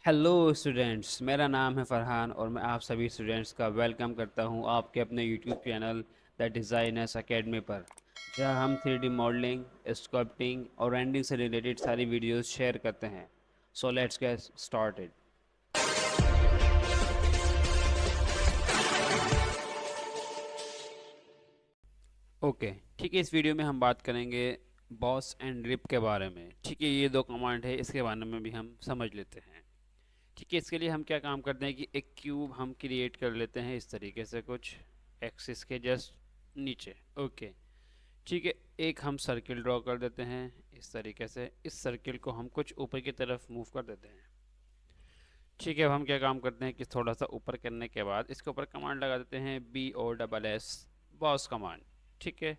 Hello students, मेरा नाम है फरहान और मैं आप सभी स्टूडेंट्स का वेलकम करता हूं आपके अपने YouTube channel the designers academy पर, जहां हम 3D मॉडलिंग, स्कल्पटिंग और रेंडिंग से रिलेटेड सारी वीडियोस शेयर करते हैं। So let's get started. Okay, ठीक है। इस वीडियो में हम बात करेंगे बॉस एंड रिप के बारे में। ठीक है, ये दो कमांड है, इसके बारे में भी हम समझ लेते हैं। ठीक है, इसके लिए हम क्या काम करते हैं कि एक क्यूब हम क्रिएट कर लेते हैं इस तरीके से, कुछ एक्सिस के जस्ट नीचे। ओके, ठीक है। एक हम सर्किल ड्रॉ कर देते हैं इस तरीके से। इस सर्किल को हम कुछ ऊपर की तरफ मूव कर देते हैं। ठीक है, अब हम क्या काम करते हैं कि थोड़ा सा ऊपर करने के बाद इसके ऊपर कमांड लगा देते हैं BOSS, बॉस कमांड। ठीक है,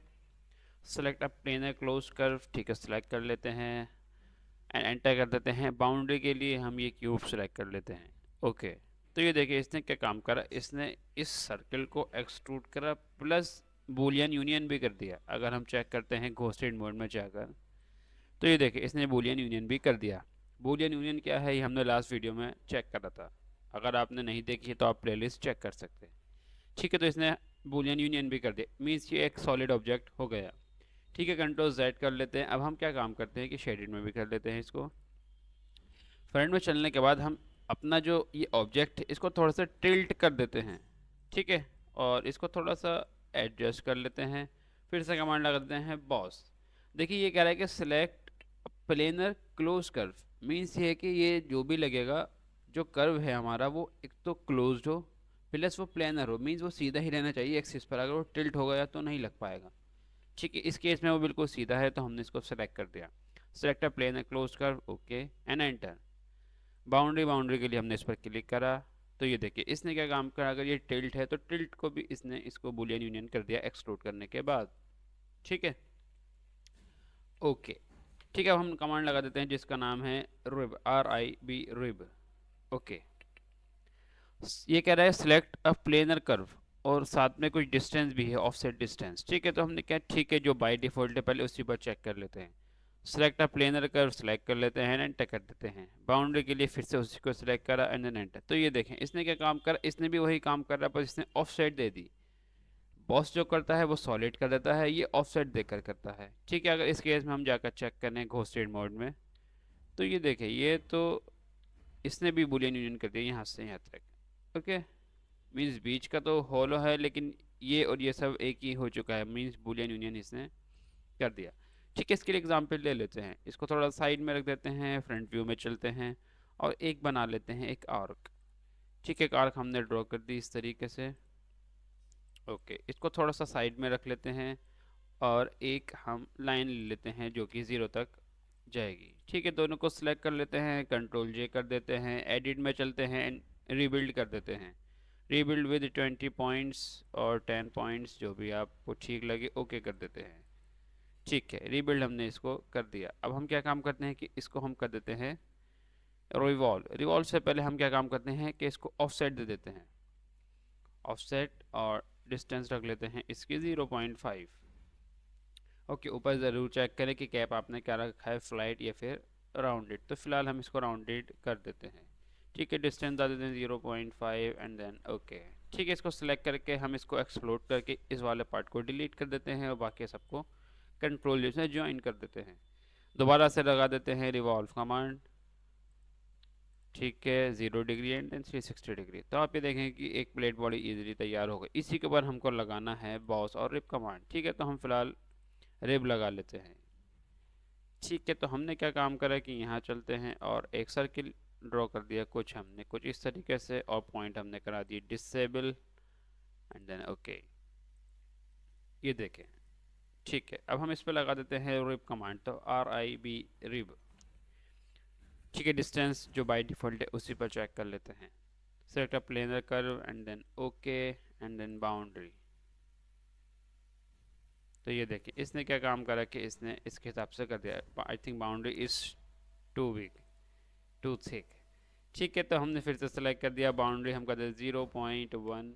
select a planar close curve. ठीक है, सेलेक्ट कर लेते हैं एंड एंटर कर देते हैं। बाउंड्री के लिए हम ये क्यूब सेलेक्ट कर लेते हैं। ओके, तो ये देखिए इसने क्या काम करा, इसने इस सर्कल को एक्सट्रूड करा प्लस बूलियन यूनियन भी कर दिया। अगर हम चेक करते हैं घोस्टेड मोड में जाकर, तो ये देखिए इसने बूलियन यूनियन भी कर दिया। बूलियन यूनियन क्या है, ये हमने लास्ट वीडियो में चेक करा था। अगर आपने नहीं देखी है तो आप प्लेलिस्ट चेक कर सकते हैं। ठीक है, तो इसने बूलियन यूनियन भी कर दिया, मीन्स ये एक सॉलिड ऑब्जेक्ट हो गया। ठीक है, कंट्रोल Z कर लेते हैं। अब हम क्या काम करते हैं कि शेडेड में भी कर लेते हैं इसको। फ्रंट में चलने के बाद हम अपना जो ये ऑब्जेक्ट है इसको थोड़ा सा टिल्ट कर देते हैं। ठीक है, और इसको थोड़ा सा एडजस्ट कर लेते हैं। फिर से कमांड लगा देते हैं बॉस। देखिए ये कह रहा है कि select planar close curve, means ये है कि ये जो भी लगेगा, जो कर्व है हमारा वो एक तो क्लोज्ड हो प्लस वो प्लेनर हो, मीन्स वो सीधा ही रहना चाहिए एक्सिस पर। अगर वो टिल्ट हो गया तो नहीं लग पाएगा। ठीक है, इस केस में वो बिल्कुल सीधा है तो हमने इसको सेलेक्ट कर दिया। Select planar close curve, okay and enter. Boundary के लिए हमने इस पर क्लिक करा, तो ये देखिए इसने क्या काम करा। अगर ये टिल्ट है तो टिल्ट को भी इसने इसको बुलियन यूनियन कर दिया एक्सक्लूड करने के बाद। ठीक है, ओके। ठीक है, अब हम कमांड लगा देते हैं जिसका नाम है रिब, RIB, रिब। ओके, ये कह रहा है सिलेक्ट अ प्लेनर कर्व और साथ में कुछ डिस्टेंस भी है, ऑफसेट डिस्टेंस। ठीक है, तो हमने क्या, ठीक है जो बाय डिफॉल्ट है पहले उसी पर चेक कर लेते हैं। Select a planar curve select कर लेते हैं, एंटर कर देते हैं। बाउंड्री के लिए फिर से उसी को सिलेक्ट करा एंड देन एंटर। तो ये देखें इसने क्या काम करा, इसने भी वही काम कर रहा है पर इसने ऑफसेट दे दी। बॉस जो करता है वो सॉलिड कर देता है, ये ऑफसेट देकर करता है। ठीक है, अगर इस केस में हम जाकर चेक करें घोस्टेड मोड में, तो ये देखें ये तो इसने भी बुलियन यूनियन कर दिया यहाँ से यहाँ तक। ओके, मीन्स बीच का तो होलो है लेकिन ये और ये सब एक ही हो चुका है, मीन्स बुलियन यूनियन इसने कर दिया। ठीक है, इसके लिए एग्जांपल ले लेते हैं। इसको थोड़ा साइड में रख देते हैं, फ्रंट व्यू में चलते हैं और एक बना लेते हैं एक आर्क। ठीक है, एक आर्क हमने ड्रॉ कर दी इस तरीके से। ओके, इसको थोड़ा सा साइड में रख लेते हैं और एक हम लाइन ले लेते हैं जो कि 0 तक जाएगी। ठीक है, दोनों को सिलेक्ट कर लेते हैं, कंट्रोल J कर देते हैं, एडिट में चलते हैं, रीबिल्ड कर देते हैं। रीबिल्ड विद 20 पॉइंट्स और 10 पॉइंट्स, जो भी आपको ठीक लगे ओके कर देते हैं। ठीक है, रीबिल्ड हमने इसको कर दिया। अब हम क्या काम करते हैं कि इसको हम कर देते हैं रिवॉल्व। रिवॉल्व से पहले हम क्या काम करते हैं कि इसको ऑफसेट दे देते हैं। ऑफसेट और डिस्टेंस रख लेते हैं इसकी 0.5। ओके, ऊपर ज़रूर चेक करें कि कैप आपने क्या रखा है, फ्लाइट या फिर राउंडेड। तो फिलहाल हम इसको राउंडेड कर देते हैं। ठीक है, डिस्टेंस डाल देते हैं 0.5 एंड देन ओके। ठीक है, इसको सिलेक्ट करके हम इसको एक्सप्लोड करके इस वाले पार्ट को डिलीट कर देते हैं और बाकी सबको कंट्रोल से ज्वाइन कर देते हैं। दोबारा से लगा देते हैं रिवॉल्व कमांड। ठीक है, 0 डिग्री एंड देन 360 डिग्री। तो आप ये देखें कि एक प्लेट बॉडी इजीली तैयार हो गई। इसी के ऊपर हमको लगाना है बॉस और रिप कमांड। ठीक है, तो हम फिलहाल रिब लगा लेते हैं। ठीक है, तो हमने क्या काम करा कि यहाँ चलते हैं और एक सर्किल ड्रॉ कर दिया कुछ हमने, कुछ इस तरीके से, और पॉइंट हमने करा दिए डिसेबल एंड देन ओके। ये देखें, ठीक है। अब हम इस पे लगा देते हैं रिब कमांड, तो RIB, रिब। ठीक है, डिस्टेंस जो बाय डिफ़ॉल्ट है उसी पर चेक कर लेते हैं। Select a planar curve and then okay and then boundary. तो ये देखिए इसने क्या काम करा कि इसने इसके हिसाब से कर दिया। I think boundary is too weak, too thick. ठीक है, तो हमने फिर से सेलेक्ट कर दिया। बाउंड्री हम कर देते 0.1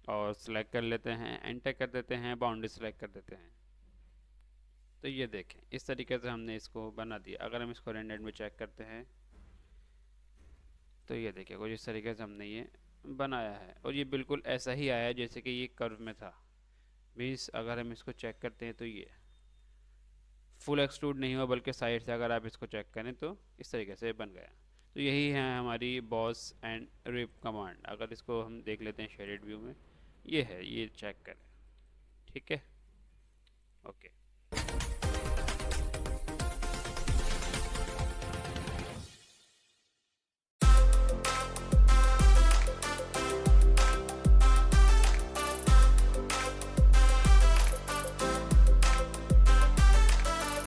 और सेलेक्ट कर लेते हैं, एंटर कर देते हैं, बाउंड्री सेलेक्ट कर देते हैं। तो ये देखें इस तरीके से हमने इसको बना दिया। अगर हम इसको रेंडर में चेक करते हैं तो ये देखिए कुछ इस तरीके से हमने ये बनाया है, और ये बिल्कुल ऐसा ही आया है जैसे कि ये कर्व में था। मीन्स अगर हम इसको चेक करते हैं तो ये फुल एक्सट्रूड नहीं हुआ, बल्कि साइड से अगर आप इसको चेक करें तो इस तरीके से बन गया। तो यही है हमारी बॉस एंड रिप कमांड। अगर इसको हम देख लेते हैं शेडेड व्यू में, ये है, ये चेक करें। ठीक है, ओके।